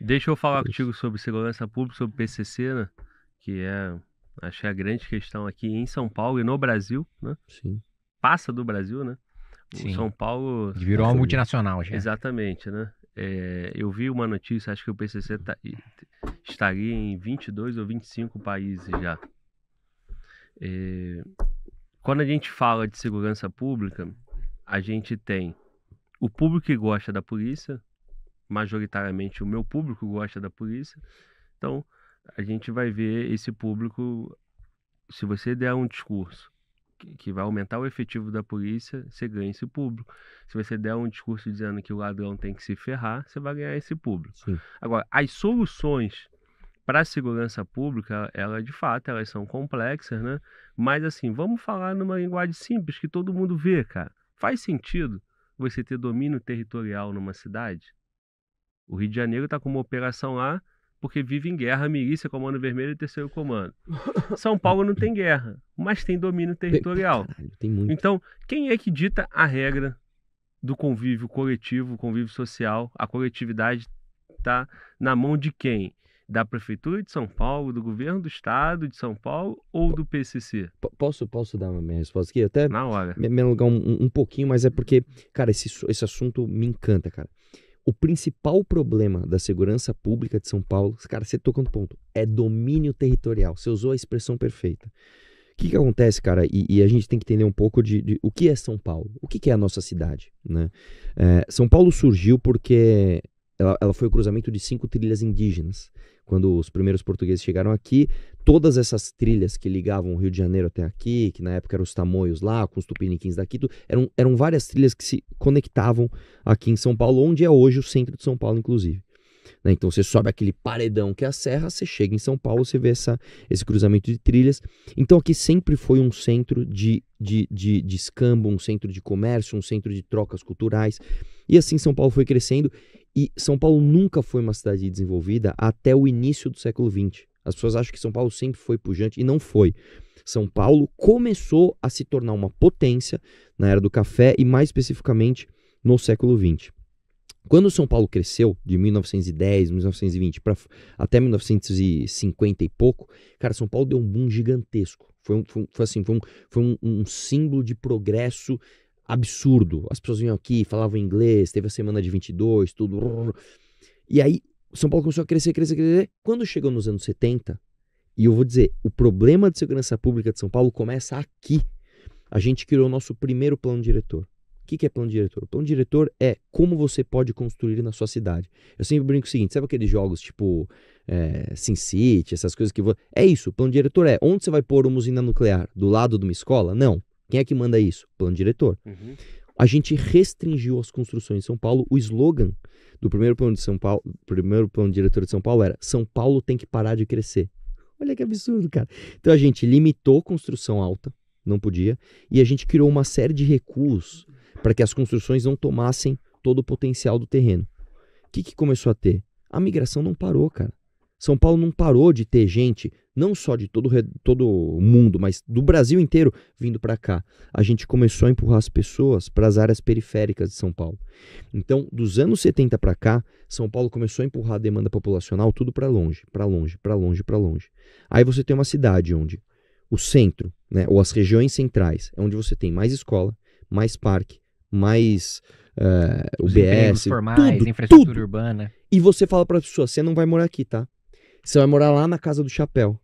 Deixa eu falar Isso. contigo sobre segurança pública, sobre PCC, né? Que é, acho que é a grande questão aqui em São Paulo e no Brasil, né? Sim. Passa do Brasil, né? O Sim. São Paulo, Virou uma multinacional já. exatamente, né? Eu vi uma notícia, acho que o PCC estaria em 22 ou 25 países já. Quando a gente fala de segurança pública, a gente tem o público que gosta da polícia, majoritariamente o meu público gosta da polícia, então a gente vai ver esse público, se você der um discurso que vai aumentar o efetivo da polícia, você ganha esse público. Se você der um discurso dizendo que o ladrão tem que se ferrar, você vai ganhar esse público. Sim. Agora, as soluções para a segurança pública, de fato, elas são complexas, né? Mas assim, vamos falar numa linguagem simples que todo mundo vê, cara. Faz sentido você ter domínio territorial numa cidade? O Rio de Janeiro está com uma operação lá porque vive em guerra, milícia, comando vermelho e terceiro comando. São Paulo não tem guerra, mas tem domínio territorial. Caralho, tem muito. Então, quem é que dita a regra do convívio coletivo, convívio social? A coletividade está na mão de quem? Da Prefeitura de São Paulo, do Governo do Estado de São Paulo ou do PCC? Posso dar uma minha resposta aqui? Até Na hora. me alugar um pouquinho, mas é porque, cara, esse assunto me encanta, cara. O principal problema da segurança pública de São Paulo, cara, você tocou no ponto, é domínio territorial. Você usou a expressão perfeita. O que acontece, cara? E a gente tem que entender um pouco de o que é São Paulo. O que é a nossa cidade, né? São Paulo surgiu porque ela foi o cruzamento de 5 trilhas indígenas. Quando os primeiros portugueses chegaram aqui, todas essas trilhas que ligavam o Rio de Janeiro até aqui, que na época eram os tamoios lá, com os tupiniquins daqui, eram várias trilhas que se conectavam aqui em São Paulo, onde é hoje o centro de São Paulo, inclusive. Né? Então você sobe aquele paredão que é a serra, você chega em São Paulo, você vê esse cruzamento de trilhas. Então aqui sempre foi um centro de escambo, um centro de comércio, um centro de trocas culturais. E assim São Paulo foi crescendo. E São Paulo nunca foi uma cidade desenvolvida até o início do século XX. As pessoas acham que São Paulo sempre foi pujante, e não foi. São Paulo começou a se tornar uma potência na era do café e mais especificamente no século XX. Quando São Paulo cresceu, de 1910, 1920 até 1950 e pouco, cara, São Paulo deu um boom gigantesco. Foi um símbolo de progresso absurdo. As pessoas vinham aqui, falavam inglês, teve a semana de 22, tudo. E aí, São Paulo começou a crescer. Quando chegou nos anos 70, e eu vou dizer, o problema de segurança pública de São Paulo começa aqui. A gente criou o nosso primeiro plano diretor. O que é plano diretor? O plano diretor é como você pode construir na sua cidade. Eu sempre brinco o seguinte, sabe aqueles jogos tipo SimCity, essas coisas que... É isso, o plano diretor é onde você vai pôr uma usina nuclear? Do lado de uma escola? Não. Quem é que manda isso? Plano diretor. Uhum. A gente restringiu as construções de São Paulo. O slogan do primeiro plano diretor de São Paulo era: São Paulo tem que parar de crescer. Olha que absurdo, cara. Então a gente limitou construção alta, não podia, e a gente criou uma série de recuos para que as construções não tomassem todo o potencial do terreno. O que começou a ter? A migração não parou, cara. São Paulo não parou de ter gente, não só de todo o mundo, mas do Brasil inteiro vindo para cá. A gente começou a empurrar as pessoas para as áreas periféricas de São Paulo. Então, dos anos 70 para cá, São Paulo começou a empurrar a demanda populacional tudo para longe, para longe, para longe, para longe. Aí você tem uma cidade onde o centro, né, ou as regiões centrais, é onde você tem mais escola, mais parque, mais UBS, formais, tudo, infraestrutura tudo. urbana. E você fala para a pessoa, você não vai morar aqui, tá? Você vai morar lá na Casa do Chapéu.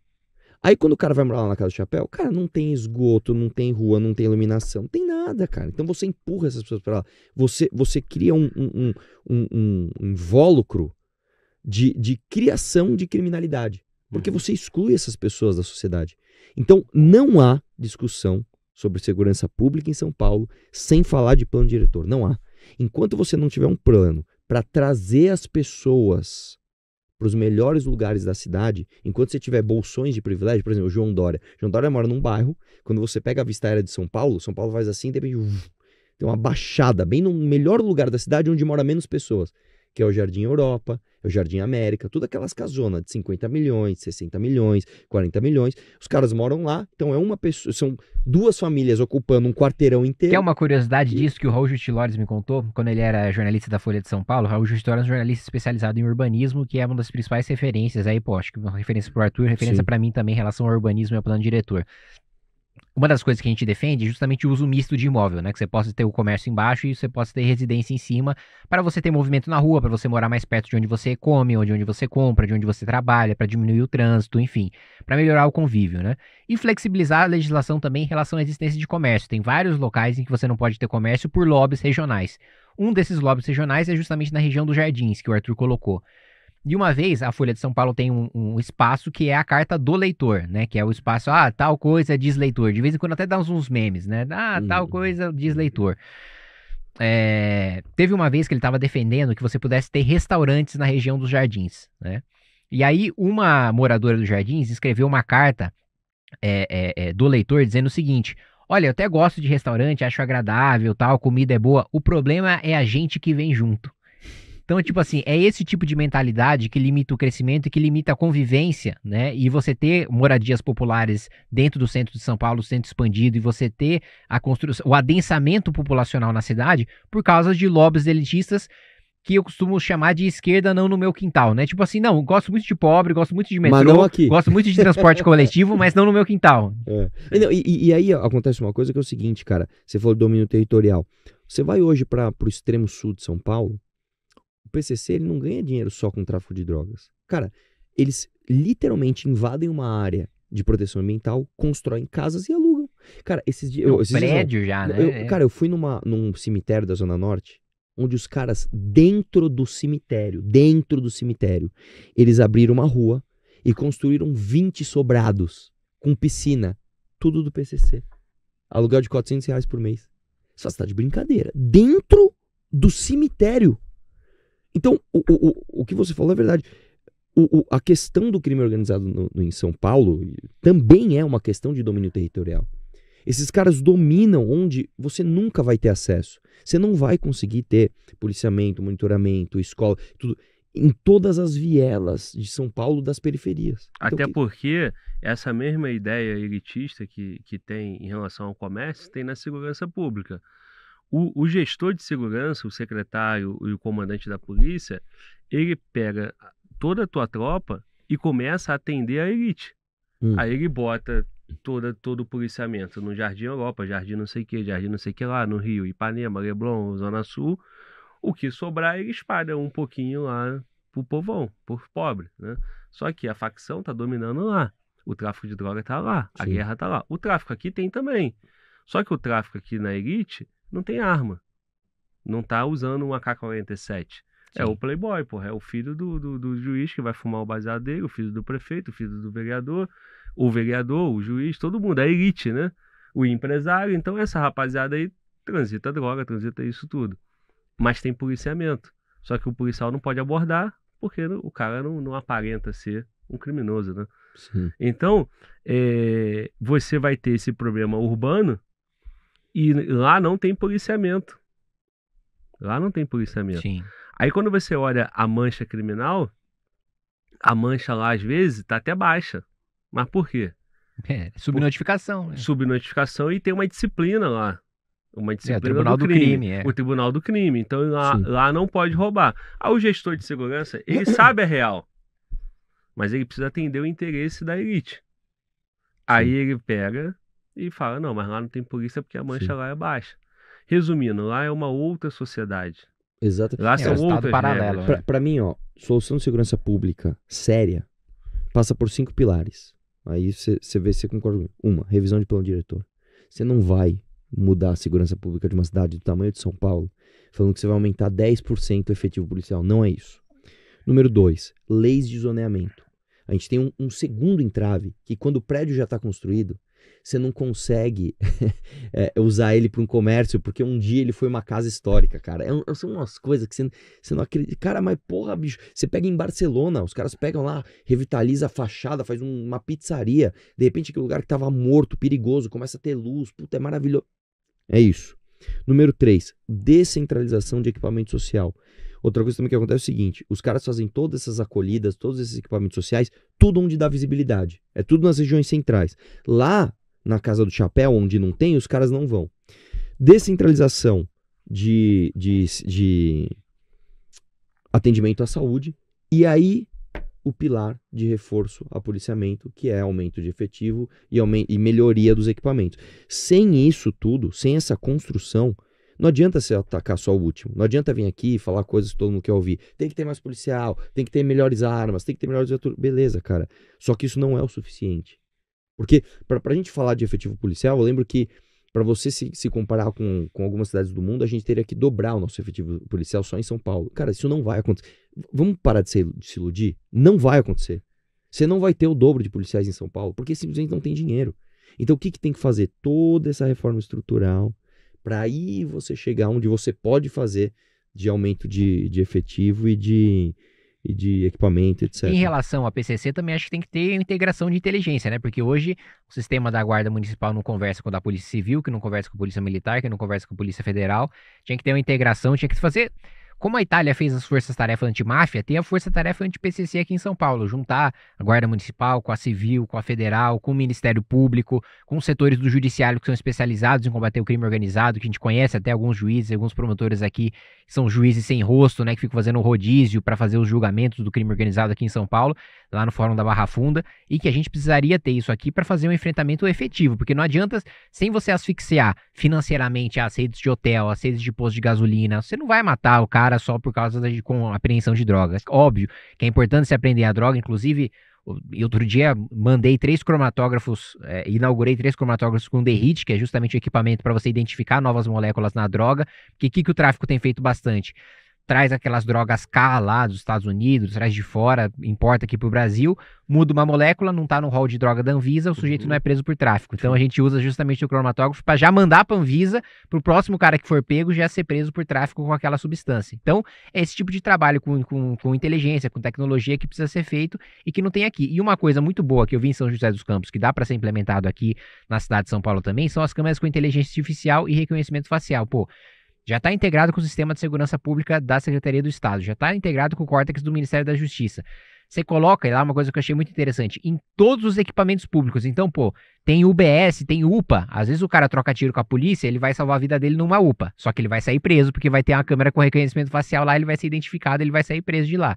Aí quando o cara vai morar lá na Casa do Chapéu, cara, não tem esgoto, não tem rua, não tem iluminação, não tem nada, cara. Então você empurra essas pessoas para lá. Você cria um invólucro de criação de criminalidade. Porque você exclui essas pessoas da sociedade. Então não há discussão sobre segurança pública em São Paulo sem falar de plano diretor. Não há. Enquanto você não tiver um plano para trazer as pessoas para os melhores lugares da cidade, enquanto você tiver bolsões de privilégio, por exemplo, o João Dória. João Dória mora num bairro, quando você pega a vista aérea de São Paulo faz assim, de repente tem uma baixada, bem no melhor lugar da cidade, onde mora menos pessoas. que é o Jardim Europa, é o Jardim América, todas aquelas casonas de 50 milhões, 60 milhões, 40 milhões. Os caras moram lá, então é uma pessoa, são 2 famílias ocupando um quarteirão inteiro. Quer uma curiosidade disso que o Raul Justilores me contou, quando ele era jornalista da Folha de São Paulo? O Raul Justilores é um jornalista especializado em urbanismo, que é uma das principais referências aí, pô, acho que uma referência pro Arthur, referência para mim também em relação ao urbanismo e ao plano diretor. Uma das coisas que a gente defende é justamente o uso misto de imóvel, né? Que você possa ter o comércio embaixo e você possa ter residência em cima, para você ter movimento na rua, para você morar mais perto de onde você come, de onde você compra, de onde você trabalha, para diminuir o trânsito, enfim, para melhorar o convívio, né? E flexibilizar a legislação também em relação à existência de comércio. Tem vários locais em que você não pode ter comércio por lobbies regionais. Um desses lobbies regionais é justamente na região dos Jardins, que o Arthur colocou. E uma vez, a Folha de São Paulo tem um espaço que é a carta do leitor, né? Que é o espaço, tal coisa diz leitor. De vez em quando até dá uns memes, né? Tal coisa diz leitor. Teve uma vez que ele estava defendendo que você pudesse ter restaurantes na região dos Jardins, né? E aí, uma moradora dos Jardins escreveu uma carta do leitor dizendo o seguinte: olha, eu até gosto de restaurante, acho agradável, tal, comida é boa. O problema é a gente que vem junto. Então, tipo assim, é esse tipo de mentalidade que limita o crescimento e que limita a convivência, né? E você ter moradias populares dentro do centro de São Paulo, centro expandido, e você ter a construção, o adensamento populacional na cidade por causa de lobbies elitistas que eu costumo chamar de esquerda não no meu quintal, né? Tipo assim, não, gosto muito de pobre, gosto muito de metrô, gosto muito de transporte coletivo, mas não no meu quintal. E aí acontece uma coisa que é o seguinte, cara, você falou do domínio territorial. Você vai hoje para o extremo sul de São Paulo, o PCC ele não ganha dinheiro só com tráfico de drogas. Cara, eles literalmente invadem uma área de proteção ambiental, constroem casas e alugam. Cara, esses dias... prédio já, né? Cara, eu fui num cemitério da Zona Norte, onde os caras, dentro do cemitério, eles abriram uma rua e construíram 20 sobrados com piscina. Tudo do PCC. Aluguel de R$400 por mês. Só está de brincadeira. Dentro do cemitério. Então, o que você falou é verdade. A questão do crime organizado em São Paulo também é uma questão de domínio territorial. Esses caras dominam onde você nunca vai ter acesso. Você não vai conseguir ter policiamento, monitoramento, escola, tudo em todas as vielas de São Paulo das periferias. Até porque essa mesma ideia elitista que tem em relação ao comércio tem na segurança pública. O gestor de segurança, o secretário e o comandante da polícia, ele pega toda a tua tropa e começa a atender a elite. Aí ele bota todo o policiamento no Jardim Europa, Jardim não sei o que, Jardim não sei o que lá, no Rio, Ipanema, Leblon, Zona Sul. O que sobrar ele espalha um pouquinho lá pro povão, por pobre, né? Só que a facção tá dominando lá. O tráfico de droga tá lá, a guerra tá lá. O tráfico aqui tem também. Só que o tráfico aqui na elite não tem arma. Não tá usando um AK-47. É o playboy, porra. É o filho do juiz que vai fumar o baseado dele, o filho do prefeito, o filho do vereador, o juiz, todo mundo. É elite, né? O empresário. Então essa rapaziada aí transita droga, transita isso tudo. Mas tem policiamento. Só que o policial não pode abordar porque o cara não aparenta ser um criminoso, né? Sim. Então, você vai ter esse problema urbano e lá não tem policiamento. Lá não tem policiamento. Sim. Aí quando você olha a mancha criminal, a mancha lá às vezes tá até baixa. Mas por quê? Subnotificação. Né? Subnotificação e tem uma disciplina lá. Uma disciplina o Tribunal do Crime. O Tribunal do Crime. Então lá não pode roubar. Aí o gestor de segurança, ele sabe a real. Mas ele precisa atender o interesse da elite. Aí ele pega e fala, não, mas lá não tem polícia porque a mancha lá é baixa. Resumindo, lá é uma outra sociedade. Exato. Lá são outras paralelo. regras. Pra mim, solução de segurança pública séria passa por 5 pilares. Aí você vê se você concorda comigo. 1, revisão de plano diretor. Você não vai mudar a segurança pública de uma cidade do tamanho de São Paulo falando que você vai aumentar 10% o efetivo policial. Não é isso. Número 2, leis de zoneamento. A gente tem um segundo entrave, que quando o prédio já está construído, você não consegue usar ele para um comércio, porque um dia ele foi uma casa histórica, cara. São umas coisas que você não acredita. Cara, mas porra, bicho, você pega em Barcelona, os caras pegam lá, revitaliza a fachada, faz uma pizzaria, de repente aquele lugar que tava morto, perigoso, começa a ter luz, puta, é maravilhoso. É isso. Número 3, descentralização de equipamento social. Outra coisa também que acontece é o seguinte, os caras fazem todas essas acolhidas, todos esses equipamentos sociais, tudo onde dá visibilidade. É tudo nas regiões centrais. Lá, na Casa do Chapéu, onde não tem, os caras não vão. Descentralização de atendimento à saúde, e aí o pilar de reforço a policiamento, que é aumento de efetivo e melhoria dos equipamentos. Sem isso tudo, sem essa construção, não adianta você atacar só o último. Não adianta vir aqui e falar coisas que todo mundo quer ouvir. Tem que ter mais policial, tem que ter melhores armas, tem que ter melhores viaturas. Beleza, cara. Só que isso não é o suficiente. Porque, pra gente falar de efetivo policial, eu lembro que para você se comparar com algumas cidades do mundo, a gente teria que dobrar o nosso efetivo policial só em São Paulo. Cara, isso não vai acontecer. Vamos parar de se iludir? Não vai acontecer. Você não vai ter o dobro de policiais em São Paulo, porque simplesmente não tem dinheiro. Então o que tem que fazer? Toda essa reforma estrutural, para aí você chegar onde você pode fazer de aumento de efetivo e de equipamento, etc. Em relação à PCC, também acho que tem que ter integração de inteligência, né? Porque hoje o sistema da Guarda Municipal não conversa com o da Polícia Civil, que não conversa com a Polícia Militar, que não conversa com a Polícia Federal. Tinha que ter uma integração, tinha que fazer... Como a Itália fez as forças-tarefa antimáfia, tem a força-tarefa anti-PCC aqui em São Paulo. Juntar a Guarda Municipal com a Civil, com a Federal, com o Ministério Público, com os setores do Judiciário que são especializados em combater o crime organizado, que a gente conhece até alguns juízes, alguns promotores aqui, que são juízes sem rosto, né, que ficam fazendo rodízio para fazer os julgamentos do crime organizado aqui em São Paulo, lá no Fórum da Barra Funda, e que a gente precisaria ter isso aqui para fazer um enfrentamento efetivo, porque não adianta, sem você asfixiar financeiramente as redes de hotel, as redes de posto de gasolina, você não vai matar o cara só por causa com apreensão de drogas. Óbvio que é importante se aprender a droga, inclusive, outro dia mandei 3 cromatógrafos, inaugurei 3 cromatógrafos com DRIT, que é justamente o equipamento para você identificar novas moléculas na droga, que o tráfico tem feito bastante. Traz aquelas drogas K lá dos Estados Unidos, traz de fora, importa aqui pro Brasil, muda uma molécula, não tá no rol de droga da Anvisa, o sujeito não é preso por tráfico. Então a gente usa justamente o cromatógrafo para já mandar pra Anvisa, pro próximo cara que for pego já ser preso por tráfico com aquela substância. Então é esse tipo de trabalho com inteligência, com tecnologia que precisa ser feito e que não tem aqui. E uma coisa muito boa que eu vi em São José dos Campos, que dá para ser implementado aqui na cidade de São Paulo também, são as câmeras com inteligência artificial e reconhecimento facial. Pô, já está integrado com o Sistema de Segurança Pública da Secretaria do Estado, já está integrado com o Córtex do Ministério da Justiça. Você coloca, e lá uma coisa que eu achei muito interessante, em todos os equipamentos públicos. Então, pô, tem UBS, tem UPA. Às vezes o cara troca tiro com a polícia, ele vai salvar a vida dele numa UPA. Só que ele vai sair preso, porque vai ter uma câmera com reconhecimento facial lá, ele vai ser identificado, ele vai sair preso de lá.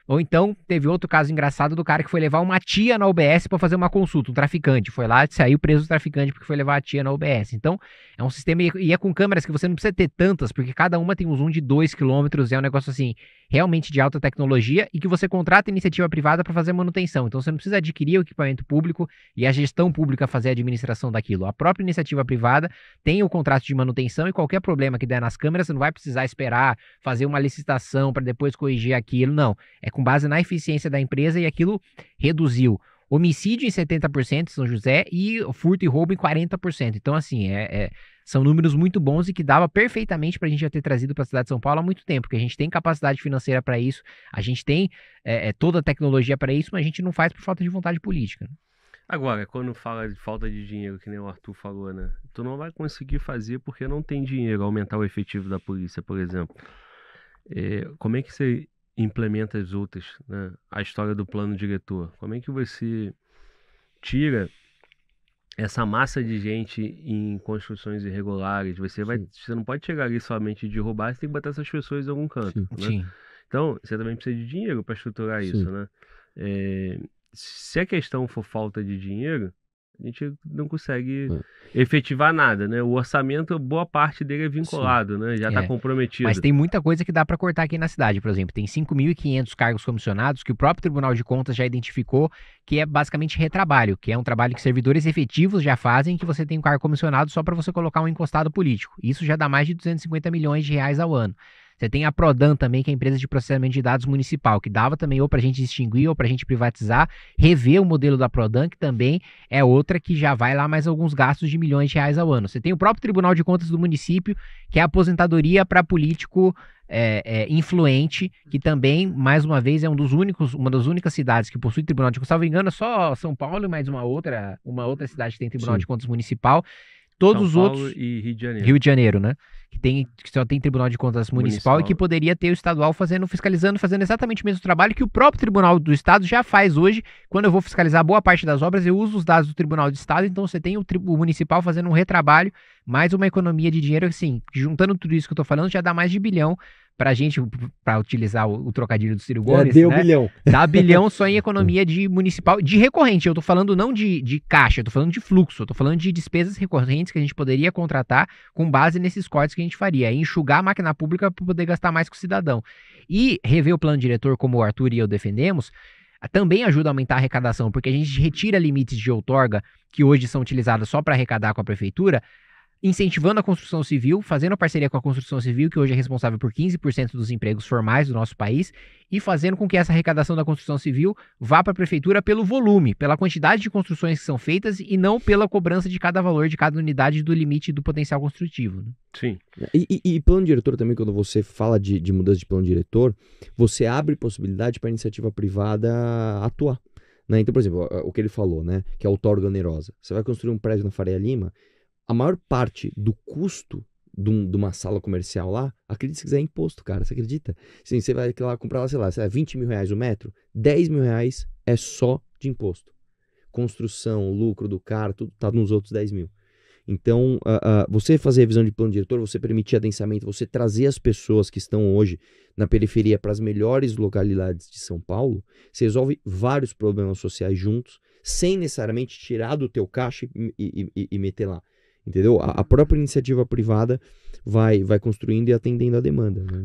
Ou então, teve outro caso engraçado do cara que foi levar uma tia na UBS para fazer uma consulta, um traficante. Foi lá e saiu preso o traficante porque foi levar a tia na UBS. Então, é um sistema, e é com câmeras que você não precisa ter tantas, porque cada uma tem um zoom de 2 km, é um negócio assim, realmente de alta tecnologia, e que você contrata iniciativa privada para fazer manutenção. Então, você não precisa adquirir o equipamento público e a gestão pública fazer a administração daquilo. A própria iniciativa privada tem o contrato de manutenção e qualquer problema que der nas câmeras, você não vai precisar esperar fazer uma licitação para depois corrigir aquilo, não. É com base na eficiência da empresa, e aquilo reduziu homicídio em 70% em São José e furto e roubo em 40%. Então, assim, são números muito bons e que dava perfeitamente para a gente já ter trazido para a cidade de São Paulo há muito tempo, porque a gente tem capacidade financeira para isso, a gente tem toda a tecnologia para isso, mas a gente não faz por falta de vontade política. Agora, quando fala de falta de dinheiro, que nem o Arthur falou, né? Tu não vai conseguir fazer porque não tem dinheiro, aumentar o efetivo da polícia, por exemplo. Como é que você implementa as outras, né? A história do plano diretor. Como é que você tira essa massa de gente em construções irregulares? Você não pode chegar ali somente de roubar, você tem que botar essas pessoas em algum canto. Né? Então, você também precisa de dinheiro para estruturar isso, né? Se a questão for falta de dinheiro, a gente não consegue efetivar nada, né? O orçamento, boa parte dele é vinculado, né? Já está comprometido. Mas tem muita coisa que dá para cortar aqui na cidade, por exemplo. Tem 5.500 cargos comissionados que o próprio Tribunal de Contas já identificou que é basicamente retrabalho, que é um trabalho que servidores efetivos já fazem, que você tem um cargo comissionado só para você colocar um encostado político. Isso já dá mais de 250 milhões de reais ao ano. Você tem a Prodan também, que é a empresa de processamento de dados municipal, que dava também ou para a gente extinguir ou para a gente privatizar, rever o modelo da Prodan, que também é outra que já vai lá mais alguns gastos de milhões de reais ao ano. Você tem o próprio Tribunal de Contas do município, que é a aposentadoria para político influente, que também, mais uma vez, é uma das únicas cidades que possui Tribunal de Contas. Se não me engano, é só São Paulo e mais uma outra cidade que tem Tribunal de Contas municipal. todos São os Paulo outros... e Rio de Janeiro. Rio de Janeiro, né? Que só tem Tribunal de Contas municipal e que poderia ter o estadual fiscalizando, fazendo exatamente o mesmo trabalho que o próprio Tribunal do Estado já faz hoje. Quando eu vou fiscalizar boa parte das obras, eu uso os dados do Tribunal do Estado, então você tem o municipal fazendo um retrabalho, mais uma economia de dinheiro, assim, juntando tudo isso que eu tô falando, já dá mais de bilhão pra gente, pra utilizar o trocadilho do Ciro Gomes, deu né? bilhão. Dá bilhão só em economia de municipal, de recorrente. Eu tô falando não de caixa, eu tô falando de fluxo, eu tô falando de despesas recorrentes que a gente poderia contratar com base nesses cortes que a gente faria. Enxugar a máquina pública para poder gastar mais com o cidadão. E rever o plano diretor, como o Arthur e eu defendemos, também ajuda a aumentar a arrecadação, porque a gente retira limites de outorga que hoje são utilizados só para arrecadar com a prefeitura, incentivando a construção civil, fazendo parceria com a construção civil, que hoje é responsável por 15% dos empregos formais do nosso país, e fazendo com que essa arrecadação da construção civil vá para a prefeitura pelo volume, pela quantidade de construções que são feitas e não pela cobrança de cada valor de cada unidade do limite do potencial construtivo. Né? Sim. E plano diretor também, quando você fala de mudança de plano diretor, você abre possibilidade para a iniciativa privada atuar. Né? Então, por exemplo, o que ele falou, né, que é a outorga onerosa. Você vai construir um prédio na Faria Lima, a maior parte do custo de uma sala comercial lá, acredite se quiser, é imposto, cara. Você acredita? Sim, você vai lá comprar lá, sei lá, 20 mil reais o metro, 10 mil reais é só de imposto. Construção, lucro do cara, tudo tá nos outros 10 mil. Então, você fazer revisão de plano diretor, você permitir adensamento, você trazer as pessoas que estão hoje na periferia para as melhores localidades de São Paulo, você resolve vários problemas sociais juntos, sem necessariamente tirar do teu caixa e meter lá. Entendeu? A própria iniciativa privada vai construindo e atendendo a demanda. Né?